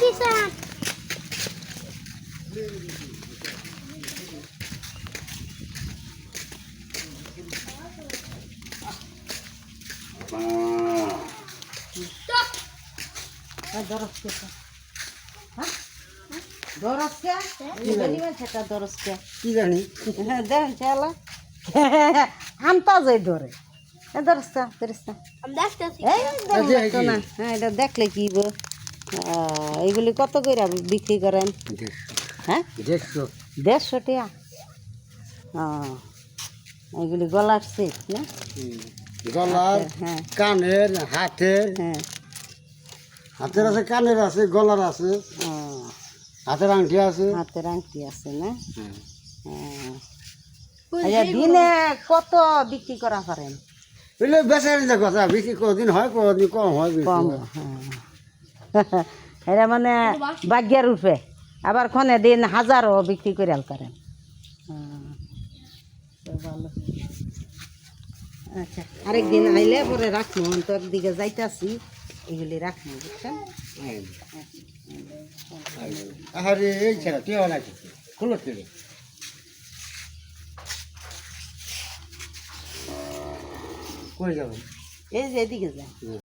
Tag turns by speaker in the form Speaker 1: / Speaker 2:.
Speaker 1: কি জানি
Speaker 2: দেখেন চালা আমতা যাই ধরে দরস্তা দরস্তা না হ্যাঁ এটা দেখলে কি এইগুলি কত করে বিক্রি করেন? হ্যাঁ 150 টাকা। এইগুলি গলার সেট না?
Speaker 1: গলার
Speaker 2: হ্যাঁ
Speaker 1: কানের হাতের
Speaker 2: হ্যাঁ
Speaker 1: হাতের আছে কানের আছে গলার আছে হাতের আংটি আছে
Speaker 2: হাতের আংটি আছে না? আচ্ছা দিনে কত বিক্রি করা পারেন?
Speaker 1: বুঝলে বেচারি কথা বিক্রি কদিন হয় কদিন কম হয়
Speaker 2: কম হ্যাঁ এরা মানে ভাগ্যের রূপে আবার ক্ষণে দিন হাজারও বিক্রি করে পারেন। ভালো আচ্ছা আরেকদিন আইলে পরে রাখবো তোর দিকে যাইতাছি এগুলি রাখবো বুঝছেন?
Speaker 1: আরে এই ছেড়া টিয়া নাকি খুলো তেলে কই যাবেন?
Speaker 2: এই যে এদিকে যায়